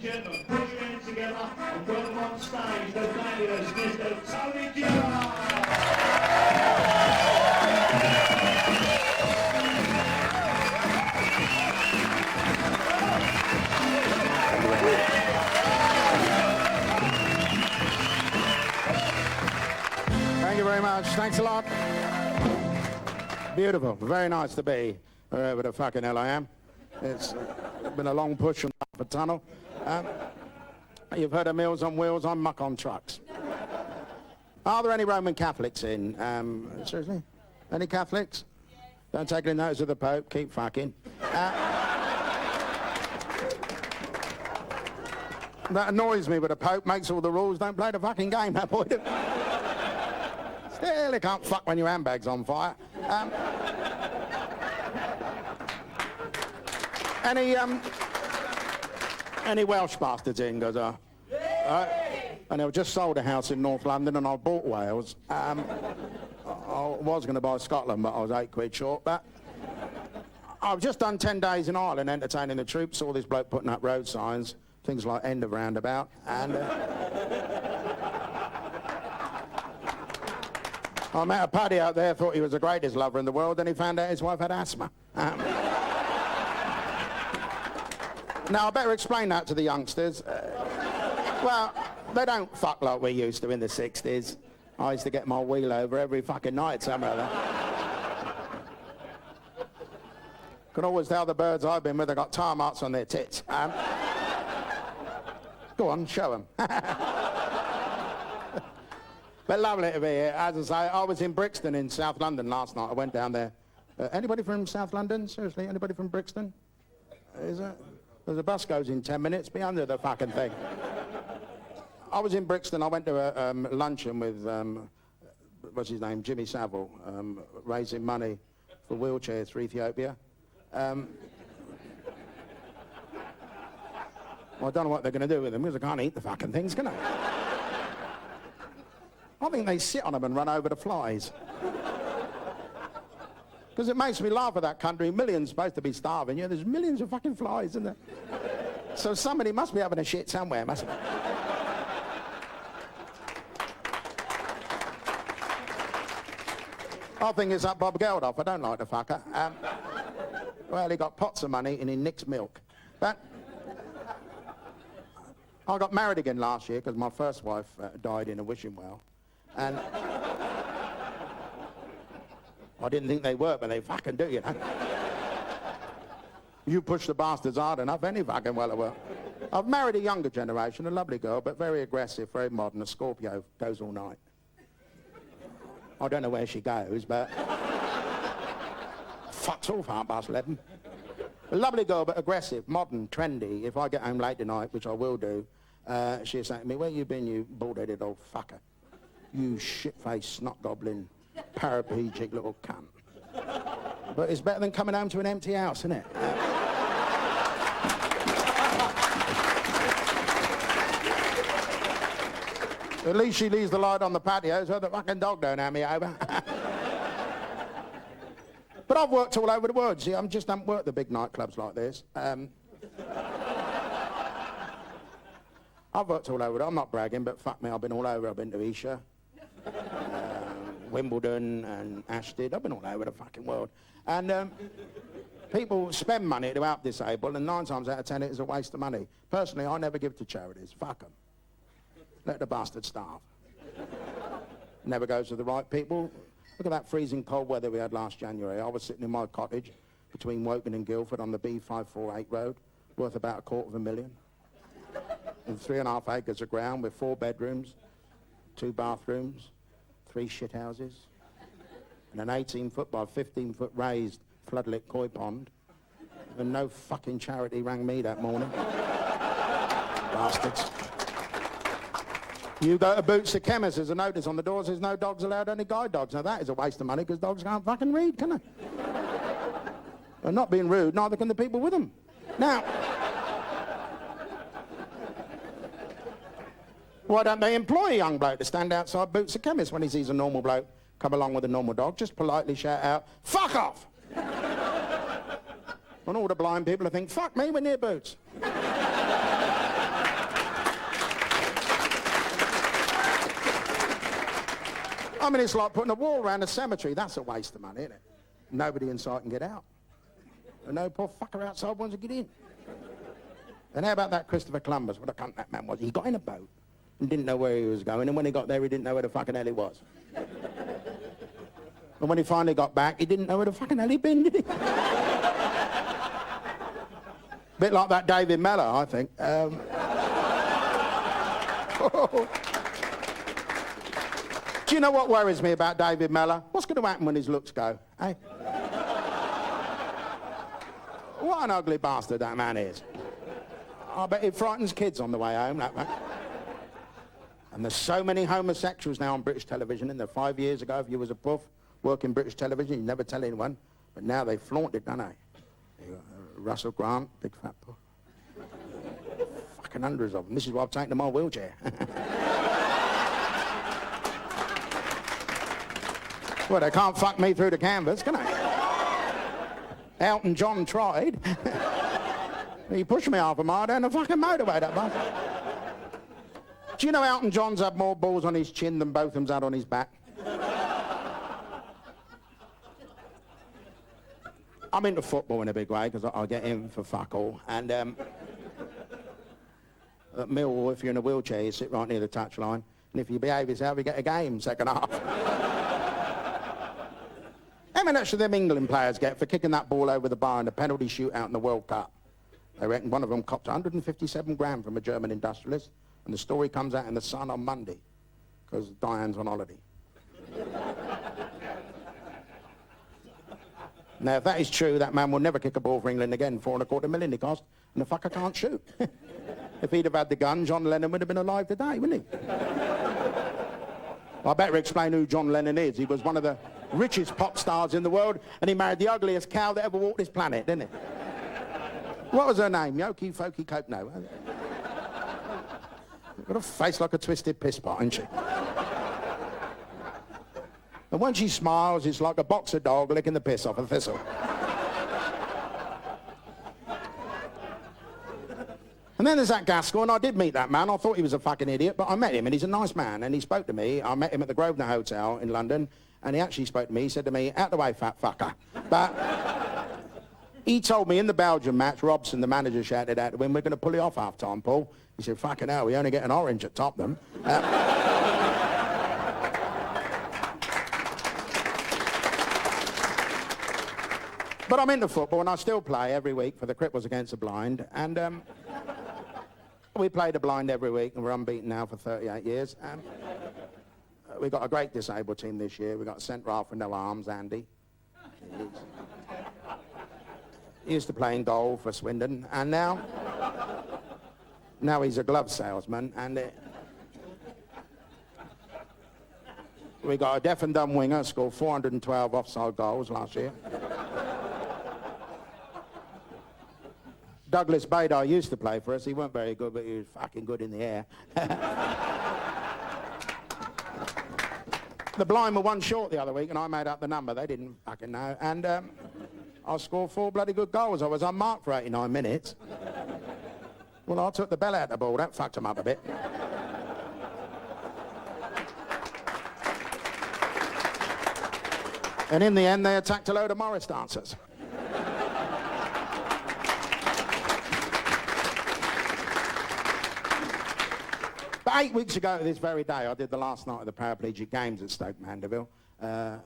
and gentlemen, put your hands together and welcome on stage the fabulous Mr. Tony Gerrard. Thank you very much. Thanks a lot. Beautiful. Very nice to be wherever the fucking hell I am. It's been a long push from the tunnel. You've heard of Meals on Wheels, I'm muck on trucks. Are there any Roman Catholics in? Seriously? Any Catholics? Don't take any notice of the Pope, keep fucking. That annoys me with the Pope, makes all the rules, don't play the fucking game, that boy. Still, you can't fuck when your handbag's on fire. Any Welsh bastards in? Goes, and I've just sold a house in North London and I bought Wales. I was going to buy Scotland, but I was £8 short. But I've just done 10 days in Ireland entertaining the troops, saw this bloke putting up road signs, things like end of roundabout, and I met a paddy out there, thought he was the greatest lover in the world, and he found out his wife had asthma. Now, I better explain that to the youngsters. Well, they don't fuck like we used to in the 60s. I used to get my wheel over every fucking night somewhere. Can always tell the birds I've been with, they've got tar marks on their tits. Go on, show them. But lovely to be here. As I say, I was in Brixton in South London last night. I went down there. Anybody from South London? Seriously, anybody from Brixton? Is it? There's a bus goes in 10 minutes. Be under the fucking thing. I was in Brixton. I went to a luncheon with, what's his name, Jimmy Savile, raising money for wheelchairs for Ethiopia. Well, I don't know what they're going to do with them because I can't eat the fucking things, can I? I think they sit on them and run over the flies. Because it makes me laugh at that country. Millions supposed to be starving. Yeah, there's millions of fucking flies, isn't there? So somebody must be having a shit somewhere, mustn't they? I think it's that Bob Geldof. I don't like the fucker. Well, he got pots of money and he nicks milk. But I got married again last year because my first wife died in a wishing well. And I didn't think they work, but they fucking do, you know. You push the bastards hard enough, any fucking well it work. I've married a younger generation, a lovely girl, but very aggressive, very modern. A Scorpio, goes all night. I don't know where she goes, but fucks off 11:30. A lovely girl, but aggressive, modern, trendy. If I get home late tonight, which I will do, she'll say to me, "Where you been, you bald-headed old fucker? You shit-faced snot-gobbling, paraplegic little cunt." But it's better than coming home to an empty house, isn't it? At least she leaves the light on the patio so the fucking dog don't hand me over. But I've worked all over the world. See, I just haven't worked the big nightclubs like this. I've worked all over. I'm not bragging, but fuck me, I've been all over. I've been to Isha, Wimbledon and Ashtead. I've been all over the fucking world. And people spend money to help disabled, and 9 times out of 10 it is a waste of money. Personally, I never give to charities. Fuck them. Let the bastard starve. Never goes to the right people. Look at that freezing cold weather we had last January. I was sitting in my cottage between Woking and Guildford on the B548 road, worth about £250,000. And 3.5 acres of ground with 4 bedrooms, 2 bathrooms, 3 shit houses, and an 18-foot by 15-foot raised floodlit koi pond. And no fucking charity rang me that morning. Bastards. You go to Boots the chemist, there's a notice on the door, says no dogs allowed, only guide dogs. Now that is a waste of money because dogs can't fucking read, can they? And not being rude, neither can the people with them. Now, why don't they employ a young bloke to stand outside Boots the chemist when he sees a normal bloke come along with a normal dog? Just politely shout out, "Fuck off!" And all the blind people will think, "Fuck me, we're near Boots." I mean, it's like putting a wall around a cemetery. That's a waste of money, isn't it? Nobody inside can get out. And no poor fucker outside wants to get in. And how about that Christopher Columbus? What a cunt that man was. He got in a boat and didn't know where he was going. And when he got there, he didn't know where the fucking hell he was. And when he finally got back, he didn't know where the fucking hell he'd been, did he? Bit like that David Mellor, I think. Do you know what worries me about David Mellor? What's going to happen when his looks go, eh? What an ugly bastard that man is. I bet it frightens kids on the way home, that man. And there's so many homosexuals now on British television. And 5 years ago, if you was a puff working British television, you'd never tell anyone. But now they flaunt it, don't they? Russell Grant, big fat puff. Fucking hundreds of them. This is why I've taken to my wheelchair. Well, they can't fuck me through the canvas, can they? Elton John tried. He pushed me half a mile down the fucking motorway, that bastard. Do you know Elton John's had more balls on his chin than Botham's had on his back? I'm into football in a big way because I'll get in for fuck all. And at Millwall, if you're in a wheelchair, you sit right near the touchline. And if you behave yourself, you get a game second half. How much should them England players get for kicking that ball over the bar in the penalty shootout in the World Cup? They reckon one of them copped 157 grand from a German industrialist, and the story comes out in the Sun on Monday, because Diane's on holiday. Now, if that is true, that man will never kick a ball for England again. $4.25 million it cost, and the fucker can't shoot. If he'd have had the gun, John Lennon would have been alive today, wouldn't he? I better explain who John Lennon is. He was one of the richest pop stars in the world, and he married the ugliest cow that ever walked this planet, didn't he? What was her name? Yoki Foki Coke? No. Got a face like a twisted piss pot, ain't she? And when she smiles, it's like a boxer dog licking the piss off a thistle. And then there's that Gaskell, and I did meet that man. I thought he was a fucking idiot, but I met him, and he's a nice man, and he spoke to me. I met him at the Grosvenor Hotel in London, and he actually spoke to me. He said to me, "Out the way, fat fucker." But he told me in the Belgium match, Robson, the manager, shouted out to him, "We're going to pull it off half-time, Paul." He said, "Fucking hell, we only get an orange at Tottenham." But I'm into football, and I still play every week for the Cripples Against the Blind. And we play the blind every week, and we're unbeaten now for 38 years. We've got a great disabled team this year. We've got a centre-half with no arms, Andy. He used to play in goal for Swindon, and now he's a glove salesman. And we got a deaf and dumb winger, scored 412 offside goals last year. Douglas Bader used to play for us. He weren't very good, but he was fucking good in the air. The blind were one short the other week, and I made up the number. They didn't fucking know. And I scored 4 bloody good goals. I was unmarked for 89 minutes. Well, I took the bell out of the ball. That fucked them up a bit. And in the end, they attacked a load of Morris dancers. But 8 weeks ago to this very day, I did the last night of the Paraplegic Games at Stoke Mandeville. It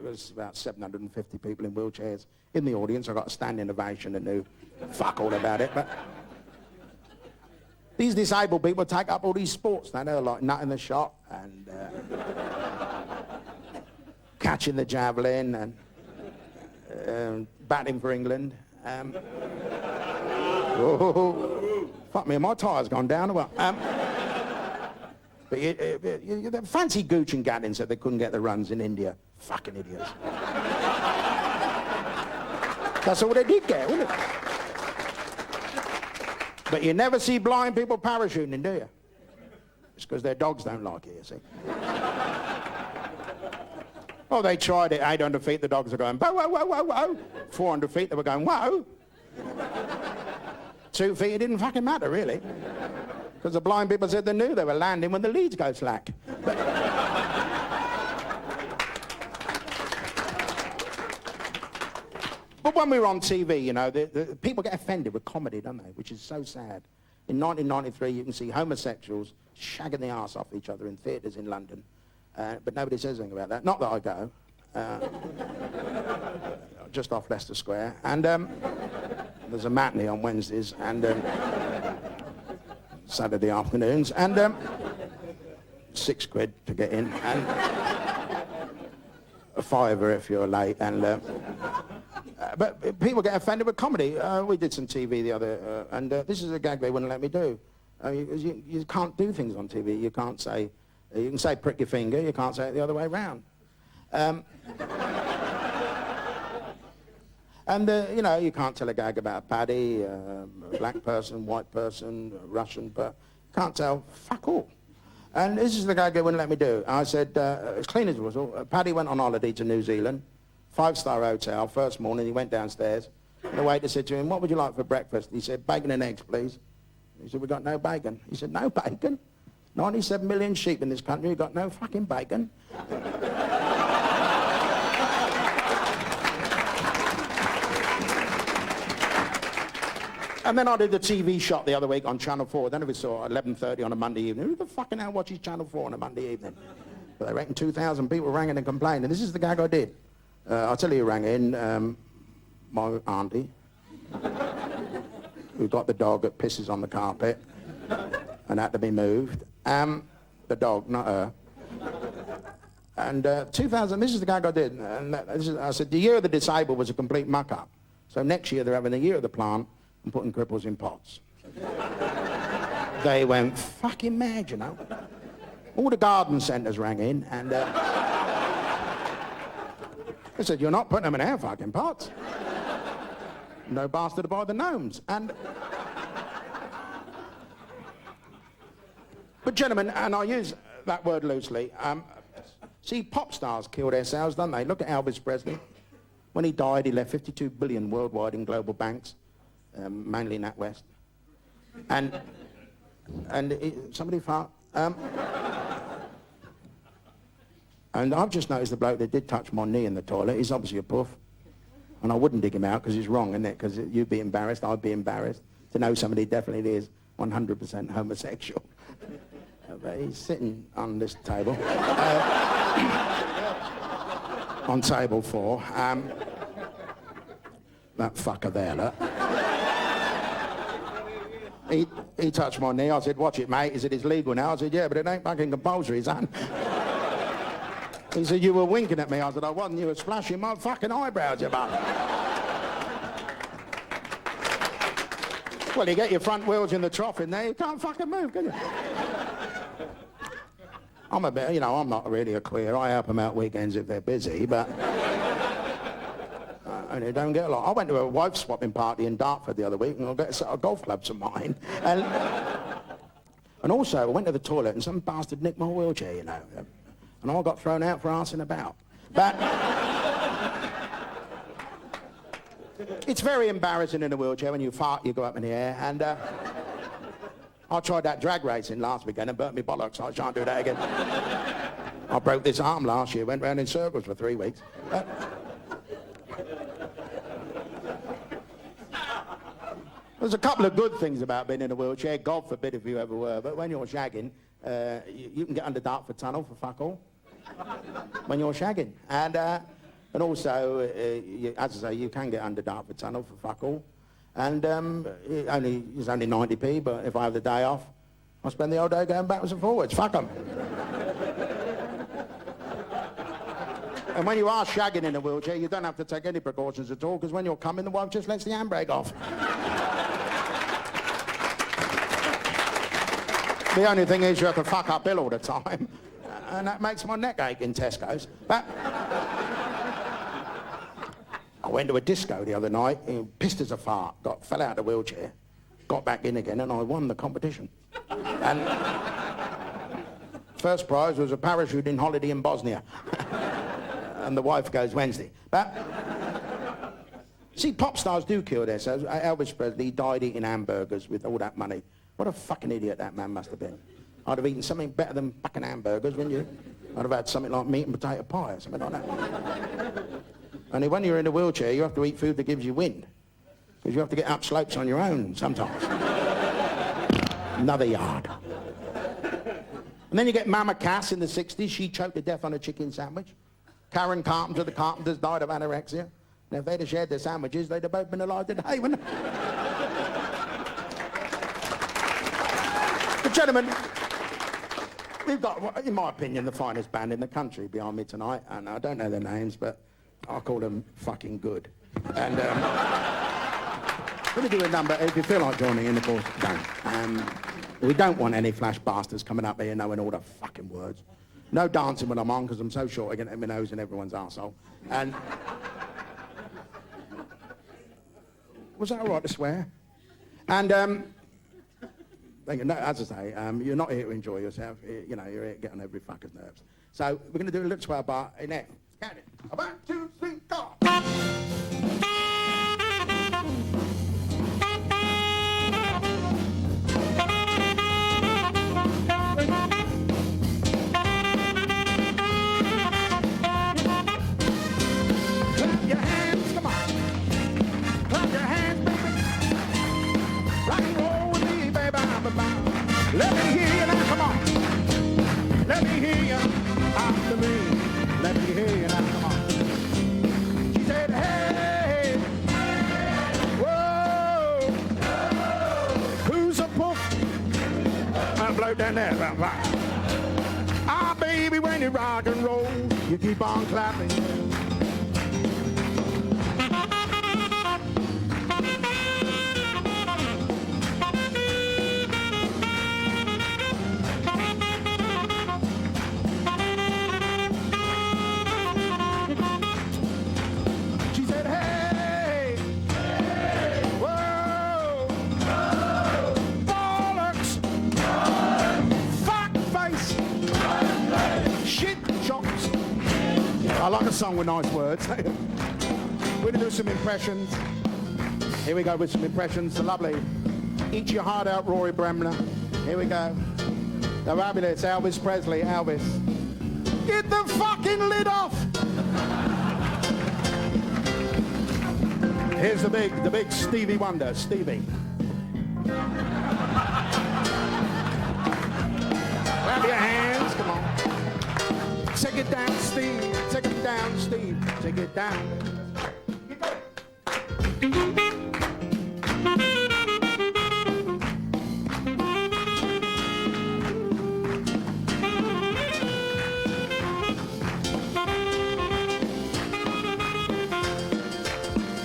was about 750 people in wheelchairs in the audience. I got a standing ovation and knew fuck all about it. But these disabled people take up all these sports now. They're like nutting the shot and catching the javelin and batting for England. Fuck me, my tyre's gone down. Well, but you fancy Gooch and Gatlin said they couldn't get the runs in India. Fucking idiots. That's all they did get, wasn't it? But you never see blind people parachuting, do you? It's because their dogs don't like it, you see. Oh, they tried it, 800 feet, the dogs are going, whoa, whoa, whoa, whoa, whoa. 400 feet, they were going, whoa. 2 feet, it didn't fucking matter, really. Because the blind people said they knew they were landing when the leads go slack. But But when we were on TV, you know, the people get offended with comedy, don't they? Which is so sad. In 1993, you can see homosexuals shagging the arse off each other in theatres in London. But nobody says anything about that. Not that I go. Just off Leicester Square. And there's a matinee on Wednesdays and Saturday afternoons. And £6 to get in. And a £5 if you're late. And but people get offended with comedy. We did some TV the other, and this is a gag they wouldn't let me do. You can't do things on TV. You can't say, you can say prick your finger, you can't say it the other way around. And you know, you can't tell a gag about Paddy, a black person, white person, Russian, but you can't tell fuck all. And this is the gag they wouldn't let me do. I said, as clean as a whistle, Paddy went on holiday to New Zealand, 5-star hotel, first morning, he went downstairs. The waiter said to him, what would you like for breakfast? He said, bacon and eggs, please. He said, we got no bacon. He said, no bacon? 97 million sheep in this country, we've got no fucking bacon. And then I did the TV shot the other week on Channel 4. I don't know if we saw 11:30 on a Monday evening. Who the fucking hell watches Channel 4 on a Monday evening? But they reckon 2,000 people rang in and complained. And this is the gag I did. I'll tell you who rang in. My auntie, who got the dog that pisses on the carpet and had to be moved. The dog, not her. And 2000, this is the gag I did. And I said, the year of the disabled was a complete muck-up. So next year they're having the year of the plant and putting cripples in pots. They went fucking mad, you know. All the garden centres rang in and they said, you're not putting them in our fucking pots. No bastard to buy the gnomes. And but gentlemen, and I use that word loosely, see, pop stars kill themselves, don't they? Look at Elvis Presley. When he died, he left 52 billion worldwide in global banks, mainly in NatWest. And somebody fart. And I've just noticed the bloke that did touch my knee in the toilet, he's obviously a puff. And I wouldn't dig him out because he's wrong, isn't it? Because you'd be embarrassed, I'd be embarrassed to know somebody definitely is 100% homosexual. But he's sitting on this table, on table 4. That fucker there, look. He touched my knee. I said, watch it, mate. He said, it's legal now. I said, yeah, but it ain't fucking compulsory, son. He said, you were winking at me. I said, I wasn't. You were splashing my fucking eyebrows, you butt. Well, you get your front wheels in the trough in there, you can't fucking move, can you? I'm a bit, you know, I'm not really a queer. I help them out weekends if they're busy, but and they don't get a lot. I went to a wife swapping party in Dartford the other week, and I got a set of golf clubs of mine. And also, I went to the toilet, and some bastard nicked my wheelchair, you know. And I got thrown out for arsing about. But it's very embarrassing in a wheelchair. When you fart, you go up in the air. And I tried that drag racing last weekend and burnt me bollocks. I shan't do that again. I broke this arm last year, went round in circles for 3 weeks. There's a couple of good things about being in a wheelchair. God forbid if you ever were. But when you're shagging, you can get under Dartford Tunnel for fuck all. When you're shagging. And also, as I say, you can get under Dartford Tunnel for fuck all. And it's only 90p, but if I have the day off, I spend the whole day going backwards and forwards. Fuck 'em. And when you are shagging in a wheelchair, you don't have to take any precautions at all, because when you're coming, the wife just lets the handbrake off. The only thing is you have to fuck up Bill all the time, and that makes my neck ache in Tesco's. But I went to a disco the other night, pissed as a fart, fell out of the wheelchair, got back in again, and I won the competition. And first prize was a parachuting holiday in Bosnia. And the wife goes Wednesday. But see, pop stars do kill themselves. Elvis Presley died eating hamburgers with all that money. What a fucking idiot that man must have been. I'd have eaten something better than fucking hamburgers, wouldn't you? I'd have had something like meat and potato pie or something like that. Only when you're in a wheelchair, you have to eat food that gives you wind. Because you have to get up slopes on your own sometimes. Another yard. And then you get Mama Cass in the 60s. She choked to death on a chicken sandwich. Karen Carpenter, the Carpenters, died of anorexia. And if they'd have shared their sandwiches, they'd have both been alive today, wouldn't they? But gentlemen, we've got, in my opinion, the finest band in the country behind me tonight. And I don't know their names, but I call them fucking good. And we're going to do a number. If you feel like joining in, of course, don't. We don't want any flash bastards coming up here knowing all the fucking words. No dancing when I'm on, because I'm so short I get my nose in everyone's arsehole. And was that all right to swear? And no, as I say, you're not here to enjoy yourself. You know, you're here to get on every fucker's nerves. So we're going to do a little swell bar in F. Count it. 1, 2, 3, go. Let me hear you now, come on. Let me hear you after me. Let me hear you now, come on. She said, hey, whoa, who's a poof? I'll blow down there. Ah, baby, when you rock and roll, you keep on clapping. I like a song with nice words. We're going to do some impressions. Here we go with some impressions. The lovely Eat Your Heart Out, Rory Bremner. Here we go. The fabulous Elvis Presley, Elvis. Get the fucking lid off! Here's the big Stevie Wonder, Stevie. Grab your hands, come on. Take it down, Steve. Take it down, Steve. Take it down.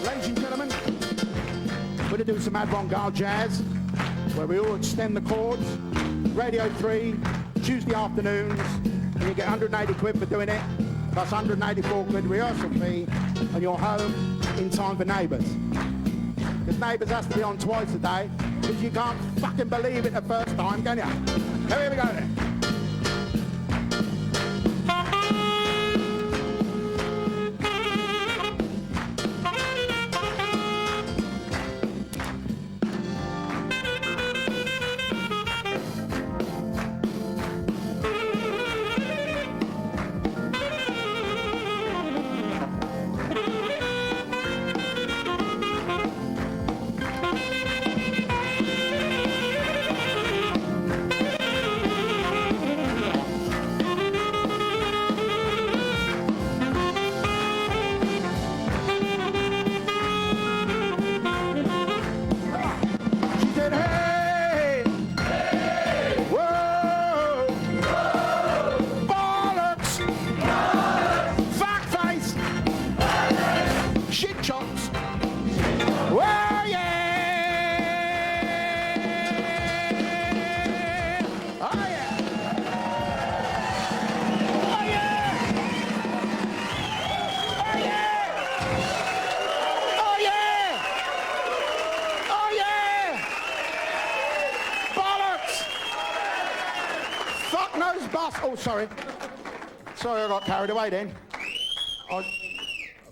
Ladies and gentlemen, we're going to do some avant-garde jazz where we all extend the chords. Radio 3, Tuesday afternoons. You get 180 quid for doing it, plus 184 quid rehearsal fee, and you're home in time for Neighbours. Because Neighbours has to be on twice a day, because you can't fucking believe it the first time, can you? Here we go then. Oh, sorry. Sorry, I got carried away then.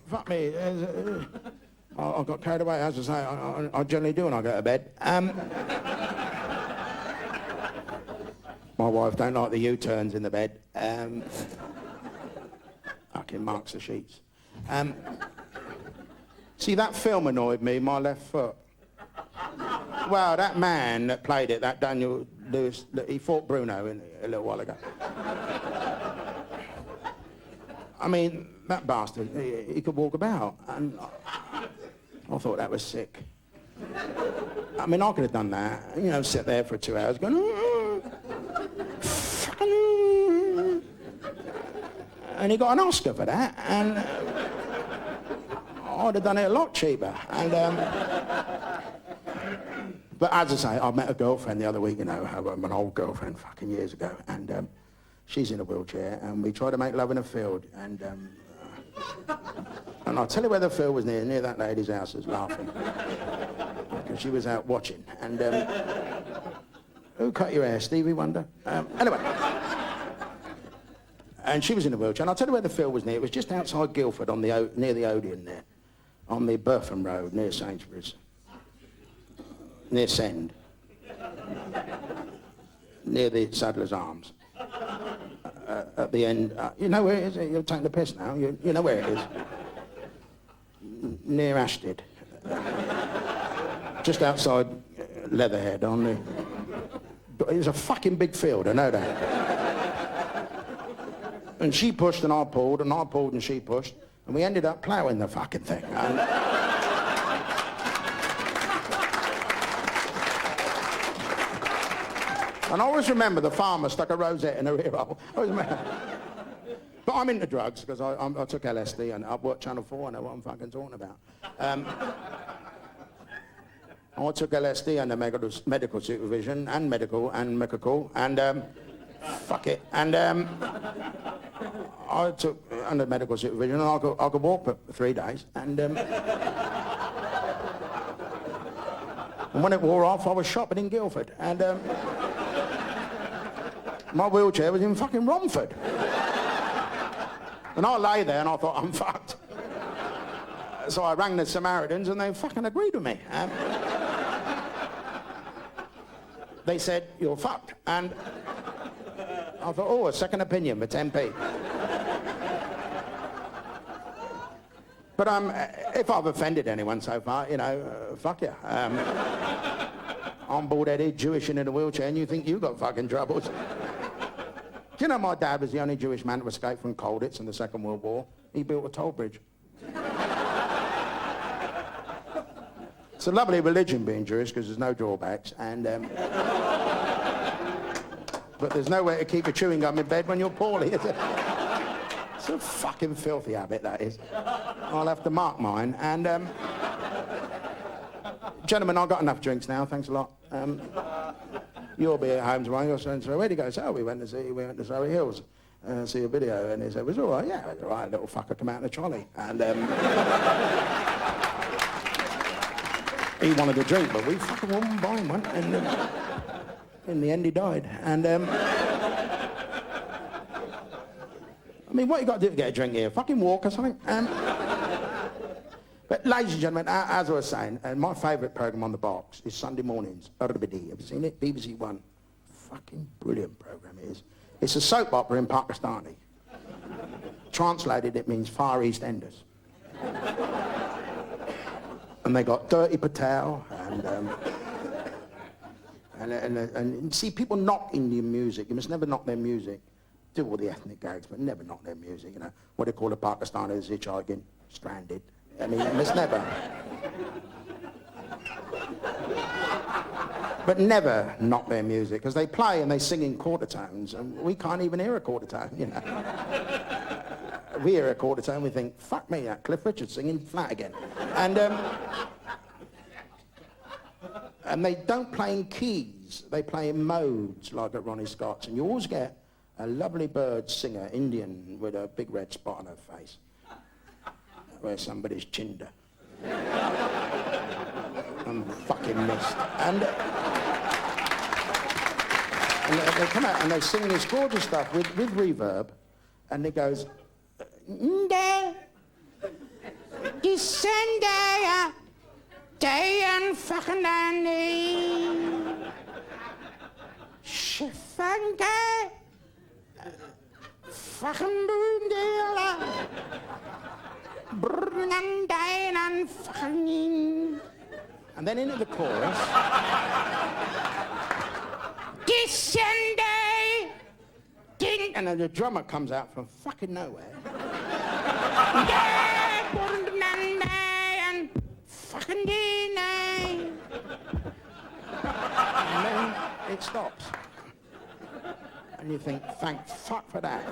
Fuck me. I got carried away, as I say. I generally do when I go to bed. My wife don't like the U-turns in the bed. Fucking marks the sheets. See, that film annoyed me, my left foot. Well, that man that played it, that Daniel Lewis, he fought Bruno a little while ago. I mean, that bastard, he could walk about, and I thought that was sick. I mean, I could have done that, you know, sit there for 2 hours going, and he got an Oscar for that, and I'd have done it a lot cheaper. And, but as I say, I met a girlfriend the other week, you know, an old girlfriend fucking years ago, and she's in a wheelchair, and we tried to make love in a field, and I'll tell you where the field was near that lady's house. Was laughing because she was out watching. And who cut your hair, Stevie Wonder? Anyway, and she was in a wheelchair. And I'll tell you where the field was near. It was just outside Guildford, on the near the Odeon there, on the Burpham Road near Sainsbury's, near Send, near the Saddler's Arms. At the end, you know where it is? You're taking the piss now. You know where it is. Near Ashtead. Just outside Leatherhead on the... It was a fucking big field, I know that. And she pushed and I pulled and she pushed, and we ended up ploughing the fucking thing. And I always remember the farmer stuck a rosette in her ear hole. But I'm into drugs because I took LSD and I've worked Channel 4, I know what I'm fucking talking about. I took LSD under medical supervision and medical, and fuck it. And I took under medical supervision and I could walk for 3 days. And when it wore off, I was shopping in Guildford. And my wheelchair was in fucking Romford. And I lay there and I thought, I'm fucked. So I rang the Samaritans and they fucking agreed with me. They said, you're fucked. And I thought, oh, a second opinion for 10p. But if I've offended anyone so far, you know, fuck you. I'm bald-headed, Jewish and in a wheelchair, and you think you got fucking troubles. Do you know my dad was the only Jewish man to escape from Colditz in the Second World War? He built a toll bridge. It's a lovely religion being Jewish because there's no drawbacks, and but there's nowhere to keep your chewing gum in bed when you're poorly, is it? It's a fucking filthy habit, that is. I'll have to mark mine, and gentlemen, I've got enough drinks now, thanks a lot. You'll be at home tomorrow. You're saying, so where'd you go? So, oh, we went to Surrey Hills, see a video, and he said, it was all right, yeah, it was all right, little fucker come out in a trolley. And he wanted a drink, but we fucking wouldn't buy him one, and in the end he died. And I mean, what you got to do to get a drink here? Fucking walk or something? But ladies and gentlemen, as I was saying, my favourite programme on the box is Sunday mornings. Have you seen it? BBC One. Fucking brilliant programme it is. It's a soap opera in Pakistani. Translated, it means Far East Enders. And they got Dirty Patel and see, people knock Indian music. You must never knock their music. Do all the ethnic gags, but never knock their music, you know. What they call a Pakistani is hitchhiking, stranded. I mean, it's never. But never knock their music, because they play and they sing in quarter tones, and we can't even hear a quarter tone, you know. We hear a quarter tone, we think, fuck me, that Cliff Richard singing flat again. And they don't play in keys, they play in modes, like at Ronnie Scott's, and you always get a lovely bird singer, Indian, with a big red spot on her face. Where somebody's chinder. I'm fucking missed. And they come out and they sing this gorgeous stuff with reverb, and it goes, Nde, Descendaya, Dayan fucking Dandy, Shifange, fucking Boondela. And and fucking... And then into the chorus. Descende! Ding! And then the drummer comes out from fucking nowhere. And fucking and then it stops. And you think, thank fuck for that.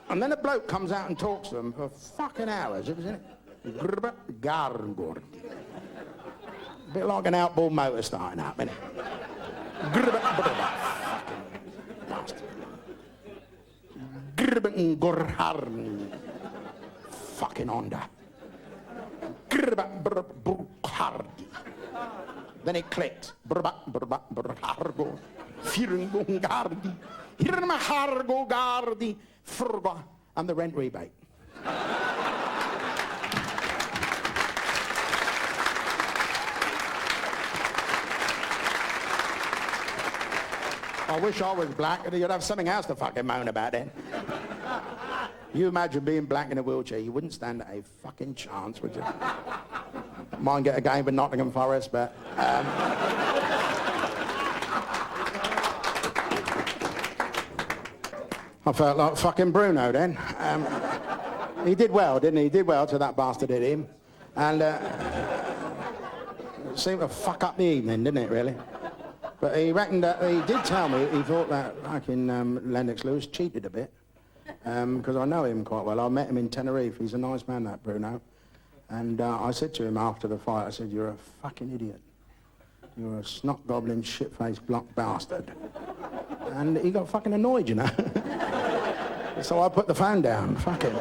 And then a bloke comes out and talks to them for fucking hours, isn't it? Gargor. A bit like an outboard motor starting up, isn't it? Fucking bastard. Fucking Honda. Then it clicked. And the rent rebate. I wish I was black, and you'd have something else to fucking moan about then. You imagine being black in a wheelchair, you wouldn't stand a fucking chance, would you? Might get a game for Nottingham Forest, but... I felt like fucking Bruno then. He did well, didn't he? He did well till that bastard hit him. And it seemed to fuck up the evening, didn't it, really? But he reckoned that, he did tell me, he thought that fucking Lennox Lewis cheated a bit. Because I know him quite well. I met him in Tenerife. He's a nice man, that Bruno. And I said to him after the fight, I said, you're a fucking idiot. You're a snot-gobbling, shit-faced, block bastard. And he got fucking annoyed, you know. So I put the phone down. Fuck it.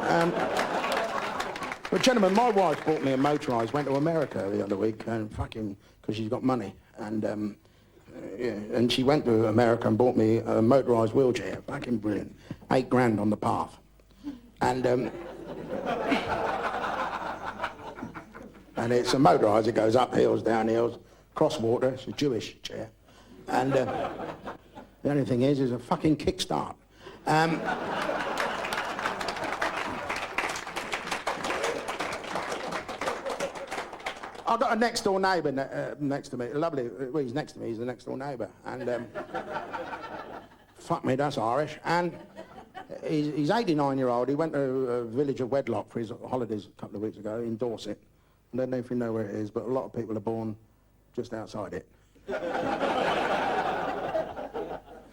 But gentlemen, my wife bought me a motorised, went to America the other week, and fucking, because she's got money. And, yeah, and she went to America and bought me a motorised wheelchair. Fucking brilliant. 8 grand on the path. And it's a motorised, it goes up hills, down hills, cross water. It's a Jewish chair. And the only thing is a fucking kickstart. I've got a next door neighbour next to me, lovely, well, he's next to me, he's the next door neighbour, and fuck me, that's Irish, and he's 89-year-old, he went to a village of Wedlock for his holidays a couple of weeks ago in Dorset. I don't know if you know where it is, but a lot of people are born just outside it.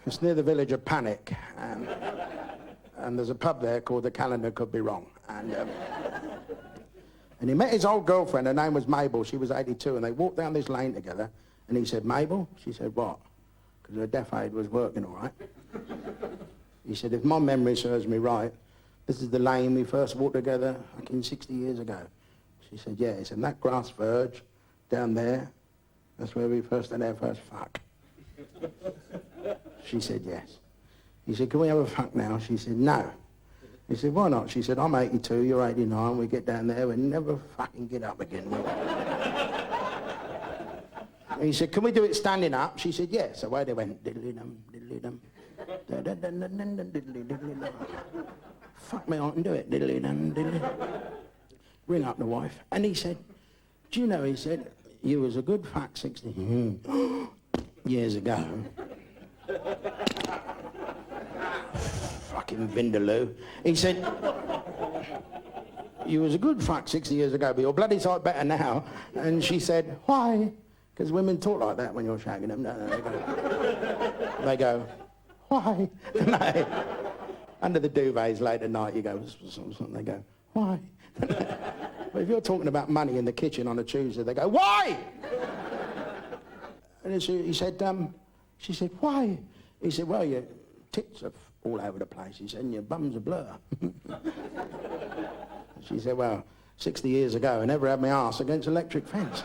It's near the village of Panic, and there's a pub there called The Calendar Could Be Wrong, and he met his old girlfriend, her name was Mabel, she was 82, and they walked down this lane together, and he said, Mabel? She said, what? Because her deaf aid was working all right. He said, if my memory serves me right, this is the lane we first walked together fucking 60 years ago. She said, yeah. He said, that grass verge down there, that's where we first had our first fuck. She said, yes. He said, can we have a fuck now? She said, no. He said, why not? She said, I'm 82, you're 89, we get down there, we never fucking get up again. He said, can we do it standing up? She said, yes. So away they went, diddly-dum, diddly-dum, diddly-dum. Fuck me, I can do it, diddly-dum, diddly. Ring up the wife. And he said, do you know, he said, you was a good fuck 60 years ago. Fucking Vindaloo. He said, you was a good fuck 60 years ago, but you're bloody sight better now. And she said, why? Because women talk like that when you're shagging them. No, they go, why? No. Under the duvets late at night, you go, they go, why? But if you're talking about money in the kitchen on a Tuesday, they go, why? And he said, she said, why? He said, well, your tits are all over the place. He said, and your bum's a blur. She said, well, 60 years ago, I never had my arse against an electric fence.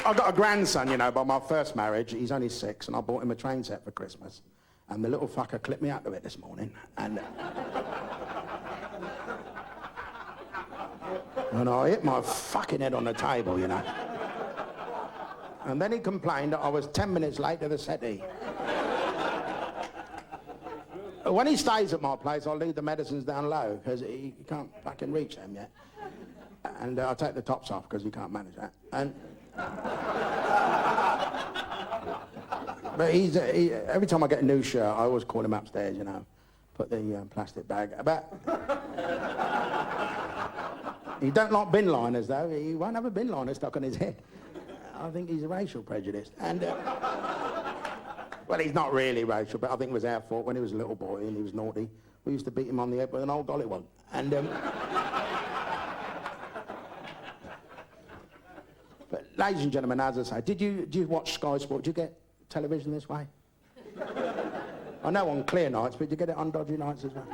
I've got a grandson, you know, by my first marriage. He's only 6, and I bought him a train set for Christmas. And the little fucker clipped me out of it this morning. And I hit my fucking head on the table, you know. And then he complained that I was 10 minutes late to the settee. When he stays at my place, I'll leave the medicines down low, because he can't fucking reach them yet. And I'll take the tops off, because he can't manage that. And... But every time I get a new shirt, I always call him upstairs, you know. Put the plastic bag. But he don't like bin liners, though. He won't have a bin liner stuck on his head. I think he's racial prejudiced. And, well, he's not really racial, but I think it was our fault when he was a little boy and he was naughty. We used to beat him on the head with an old dolly one. And, but, ladies and gentlemen, as I say, did you watch Sky Sport? Did you get television this way? I know on clear nights, but did you get it on dodgy nights as well?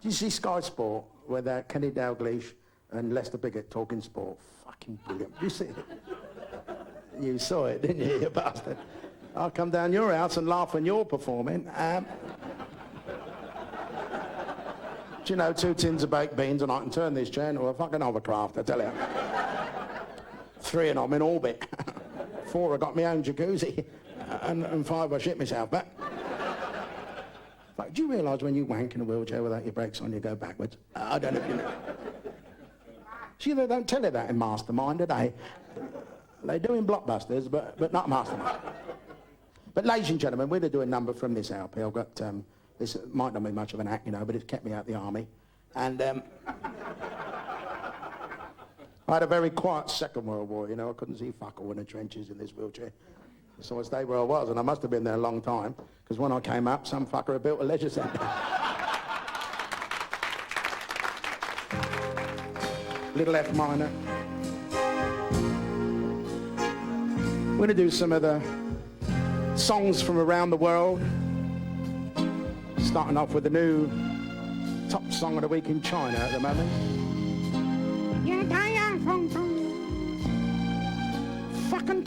Did you see Sky Sport with Kenny Dalglish and Lester Biggett talking sport? Fucking brilliant. Did you see it? You saw it, didn't you, you bastard? I'll come down your house and laugh when you're performing. Do you know, 2 tins of baked beans and I can turn this chair into a fucking hovercraft, I tell you. 3 and I'm in orbit. 4 I got my own jacuzzi. And 5 I shit myself. But do you realise when you wank in a wheelchair without your brakes on, you go backwards? I don't know if you know. See, they don't tell you that in Mastermind, do they? They do in Blockbusters, but not Mastermind. But ladies and gentlemen, we're going to do a number from this LP. I've got, this might not be much of an act, you know, but it's kept me out of the army. And I had a very quiet Second World War, you know. I couldn't see fuck all in the trenches in this wheelchair. So I stayed where I was, and I must have been there a long time, because when I came up, some fucker had built a leisure centre. Little F minor. We're going to do some of the songs from around the world, starting off with the new top song of the week in China at the moment. Fucking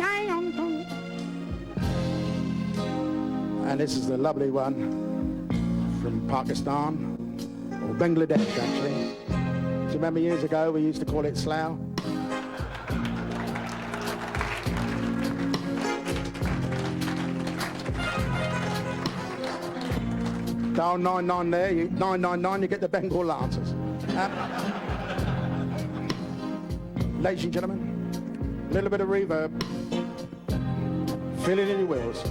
and this is the lovely one from Pakistan, or Bangladesh actually. Do you remember years ago we used to call it Slough? Dial 99 there, 999, you get the Bengal answers. Ladies and gentlemen, a little bit of reverb. Feel it in your wheels.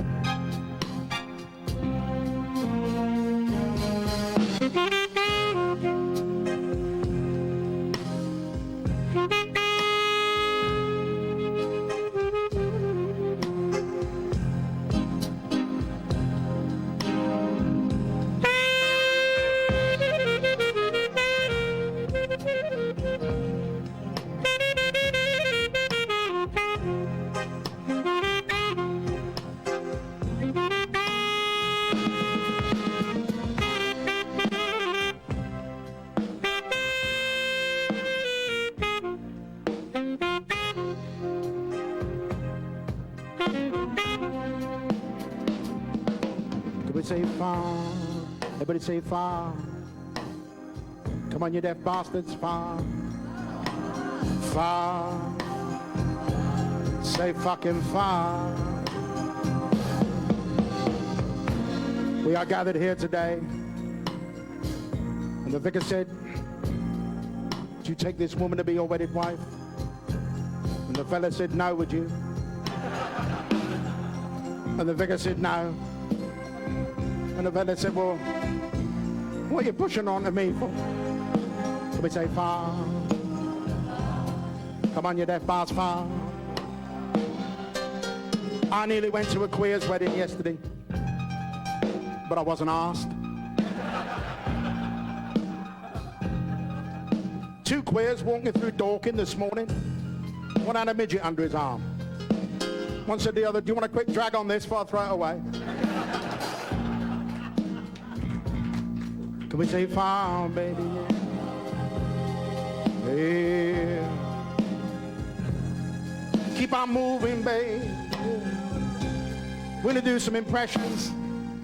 Say far, everybody say far. Come on, you deaf bastards, far, far. Say fucking far. We are gathered here today, and the vicar said, "Would you take this woman to be your wedded wife?" And the fella said, "No, would you?" And the vicar said, "No." And the fella said, "Well, what are you pushing on to me for?" So we say, "Far." Come on, you deaf bars, far. I nearly went to a queer's wedding yesterday, but I wasn't asked. 2 queers walking through Dorking this morning. One had a midget under his arm. One said to the other, "Do you want a quick drag on this before I throw it away?" Can we say far, baby? Yeah. Keep on moving, babe. We're gonna do some impressions.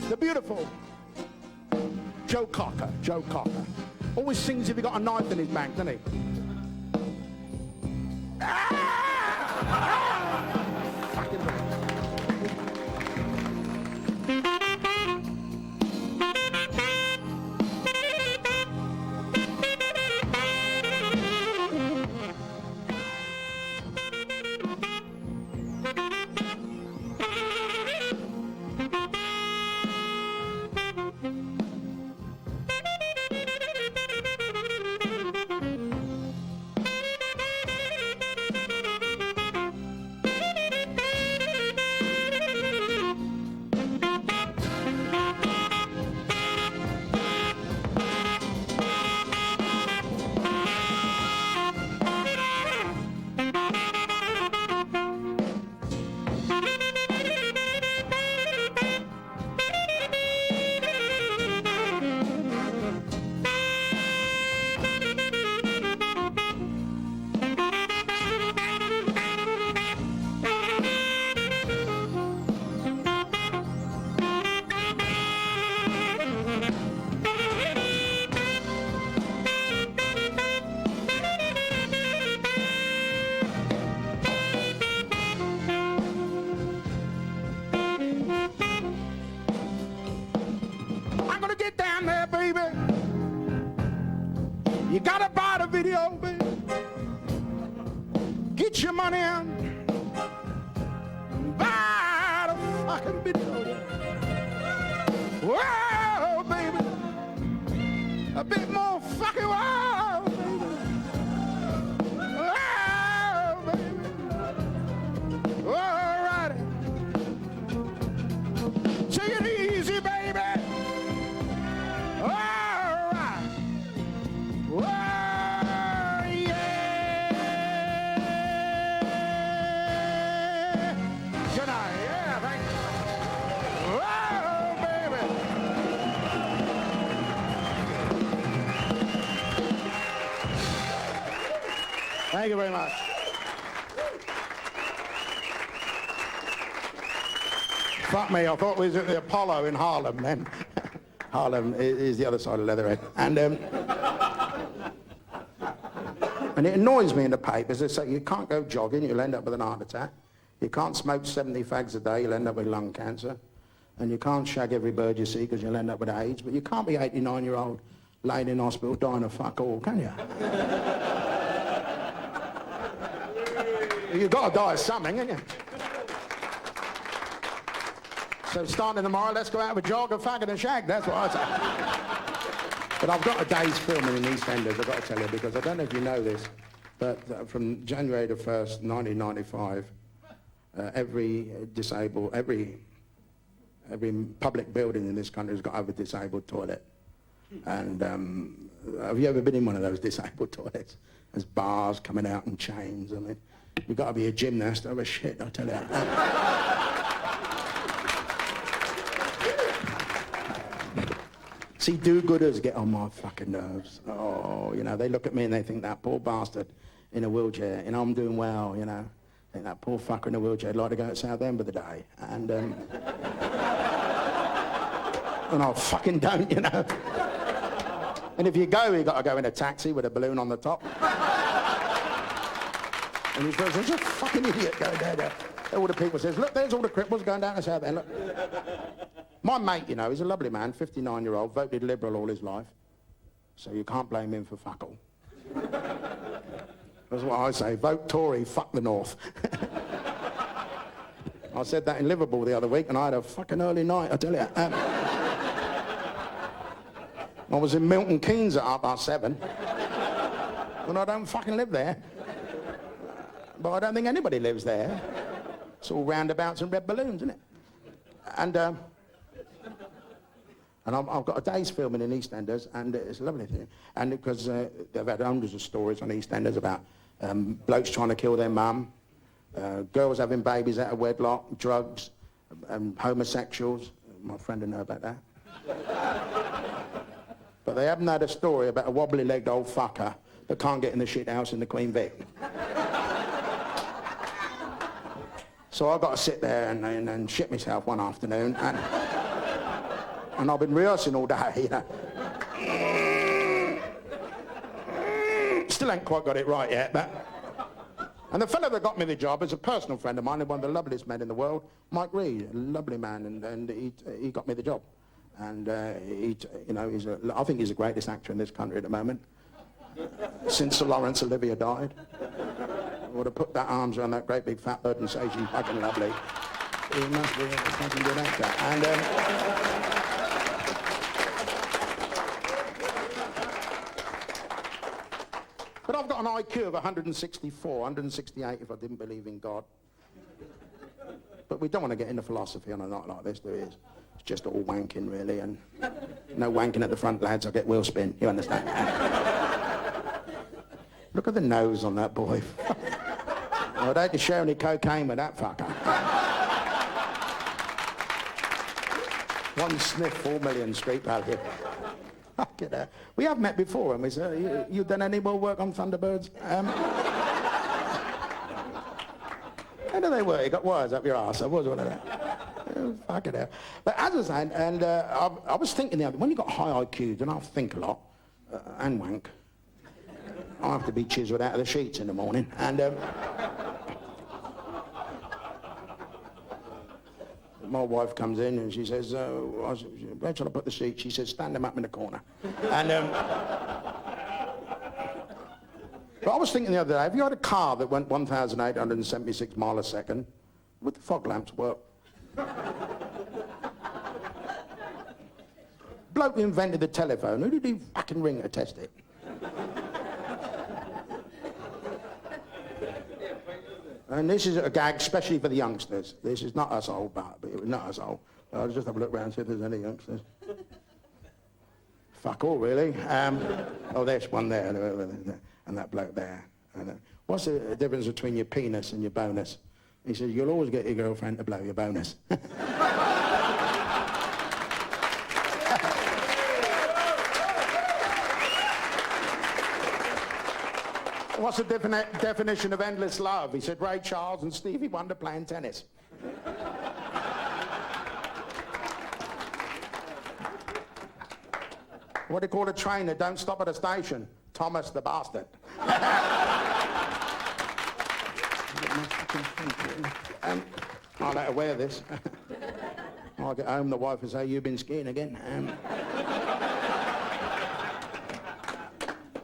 The beautiful Joe Cocker. Joe Cocker always sings if he got a knife in his back, doesn't he? your money and buy the fucking video. Whoa, baby. A bit more fucking wow, baby. Wow, baby. All righty. Take it easy, baby. All right. Whoa, yeah. Good night. Yeah, thank you. Whoa, baby. Thank you very much. Fuck me, I thought it was at the Apollo in Harlem then. Harlem is the other side of Leatherhead. And it annoys me in the papers. They say you can't go jogging, you'll end up with an heart attack. You can't smoke 70 fags a day, you'll end up with lung cancer. And you can't shag every bird you see because you'll end up with AIDS. But you can't be 89-year-old laying in hospital dying of fuck all, can you? You've got to die of something, haven't you? So starting tomorrow, let's go out with a jog, a fag and a shag. That's what I say. But I've got a day's filming in EastEnders, I've got to tell you, because I don't know if you know this, but from January the 1st, 1995, every public building in this country has got to have a disabled toilet. And have you ever been in one of those disabled toilets? There's bars coming out and chains. I mean, you've got to be a gymnast to have a shit, I tell you. See, do-gooders get on my fucking nerves. Oh, you know, they look at me and they think that poor bastard in a wheelchair, you know, I'm doing well, you know. I think that poor fucker in a wheelchair would like to go to Southend for the day. And I fucking don't, you know. And if you go, you've got to go in a taxi with a balloon on the top. And he says, there's a fucking idiot going there. All the people says, look, there's all the cripples going down to Southend, look. My mate, you know, he's a lovely man, 59-year-old, voted Liberal all his life. So you can't blame him for fuck all. That's what I say, vote Tory, fuck the North. I said that in Liverpool the other week and I had a fucking early night, I tell you. I was in Milton Keynes at 7:30. And I don't fucking live there. But I don't think anybody lives there. It's all roundabouts and red balloons, isn't it? And I've got a day's filming in EastEnders, and it's a lovely thing. And because they've had hundreds of stories on EastEnders about blokes trying to kill their mum, girls having babies out of wedlock, drugs, homosexuals. My friend will know about that. But they haven't had a story about a wobbly-legged old fucker that can't get in the shit house in the Queen Vic. So I've got to sit there and shit myself one afternoon, and I've been rehearsing all day, you know. Still ain't quite got it right yet, but... And the fellow that got me the job is a personal friend of mine, and one of the loveliest men in the world, Mike Reed, a lovely man, and he got me the job. And you know, I think he's the greatest actor in this country at the moment, since Sir Laurence Olivier died. I would have put that arms around that great big fat bird and say she's fucking lovely. He must be a fucking good actor. And but I've got an IQ of 164, 168 if I didn't believe in God. But we don't want to get into philosophy on a night like this, do we? It's just all wanking, really, and no wanking at the front, lads. I get wheel spin, you understand? Look at the nose on that boy. I'd hate to share any cocaine with that fucker. One sniff, 4 million street value. We have met before, and we said, you done any more work on Thunderbirds? How do they work? You got wires up your arse. I was one of them. Fuck it out. But as I was saying, and I was thinking the other, when you got high IQ, then I'll think a lot and wank. I have to be chiseled out of the sheets in the morning, and my wife comes in and she says, where shall I put the sheets? She says, stand them up in the corner. And But I was thinking the other day, have you had a car that went 1,876 miles a second? Would the fog lamps work? Bloke who invented the telephone, who did he fucking ring to test it? And this is a gag, especially for the youngsters. This is not us old, but it was not us old. I'll just have a look around and see if there's any youngsters. Fuck all, really. Oh, there's one there, and that bloke there. What's the difference between your penis and your bonus? He says, you'll always get your girlfriend to blow your bonus. What's the definition of endless love? He said, Ray Charles and Stevie Wonder playing tennis. What do you call a train that don't stop at a station? Thomas the bastard. I'll let her wear this. I'll get home, the wife will say, you've been skiing again.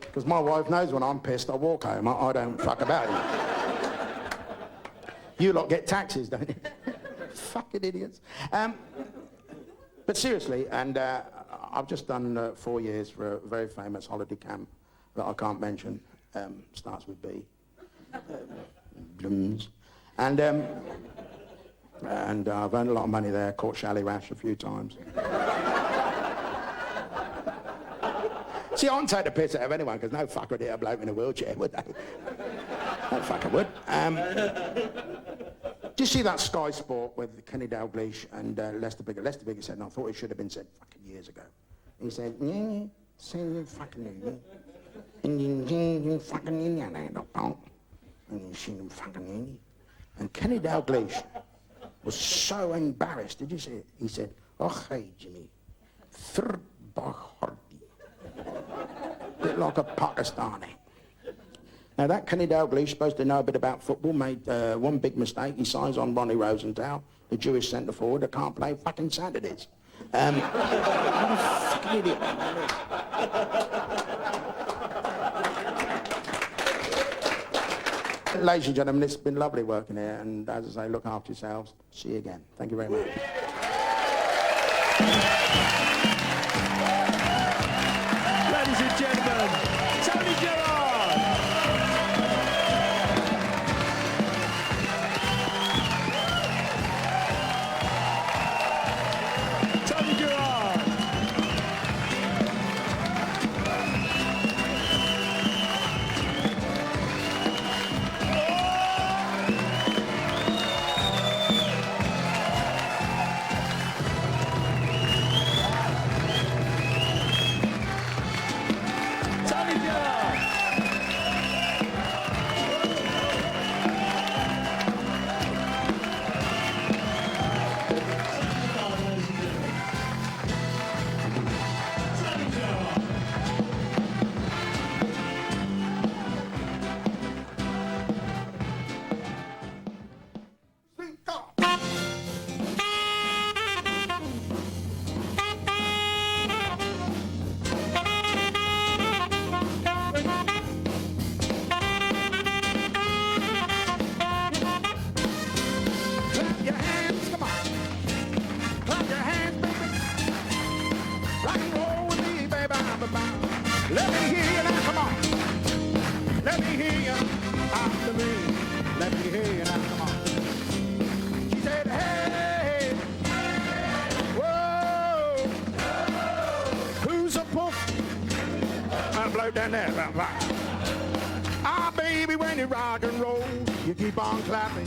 Because my wife knows when I'm pissed, I walk home. I don't fuck about it. You lot get taxis, don't you? Fucking idiots. But seriously, and I've just done 4 years for a very famous holiday camp that I can't mention. Starts with B. Butlins. And I've earned a lot of money there, caught Shally Rash a few times. See, I wouldn't take the piss out of anyone, because no fucker would hit a bloke in a wheelchair, would they? No fucker would. Did you see that Sky Sport with Kenny Dalglish and Lester Bigger? Lester Bigger said, and I thought it should have been said fucking years ago. He said, yeah, say you fucking and you fucking in there, punk. And you see them fucking in. And Kenny Dalglish was so embarrassed. Did you see it? He said, oh, hey, Jimmy. Bit like a Pakistani. Now that Kenny Dalglish, supposed to know a bit about football, made one big mistake. He signs on Ronnie Rosenthal, the Jewish centre forward that can't play fucking Saturdays. What a fucking idiot that is. Ladies and gentlemen, it's been lovely working here, and as I say, look after yourselves. See you again. Thank you very much. Ladies and gentlemen, Tony Gerrard. Tony Gerrard. Let me hear you now, come on. Let me hear you after me. Let me hear you now, come on. She said, hey, whoa, who's a poof? I blow down there, ah, baby, when you rock and roll, you keep on clapping.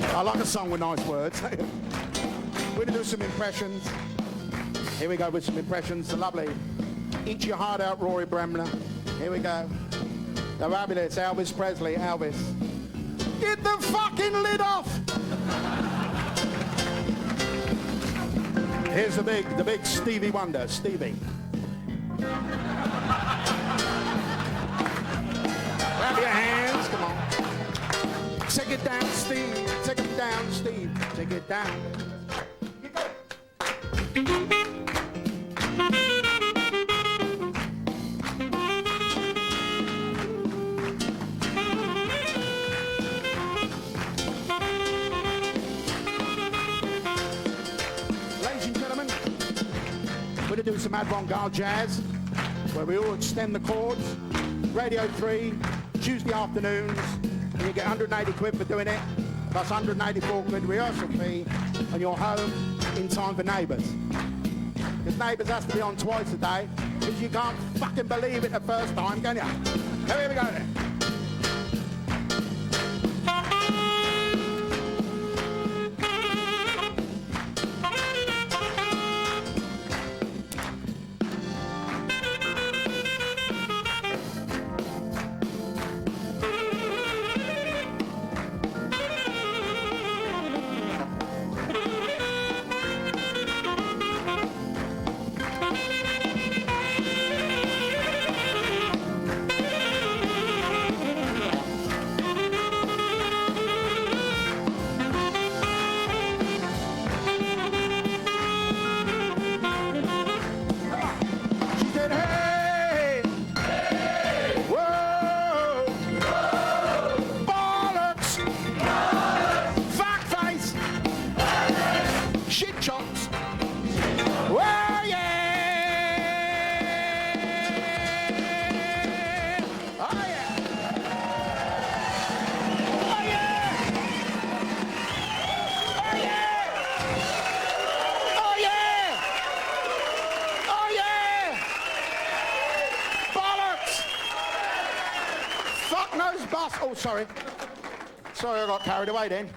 I like a song with nice words. We're going to do some impressions. Here we go with some impressions. The lovely Eat Your Heart Out, Rory Bremner. Here we go. The fabulous Elvis Presley, Elvis. Get the fucking lid off! Here's the big Stevie Wonder, Stevie. Grab your hands, come on. Take it down, Steve. Take it down, Steve. Take it down. Ladies and gentlemen, we're going to do some avant-garde jazz where we all extend the chords. Radio 3, Tuesday afternoons. And you get 180 quid for doing it, plus 184 quid rehearsal fee, and you're home in time for Neighbours. Because Neighbours has to be on twice a day, because you can't fucking believe it the first time, can you? Here we go then. Oh, sorry. Sorry, I got carried away then.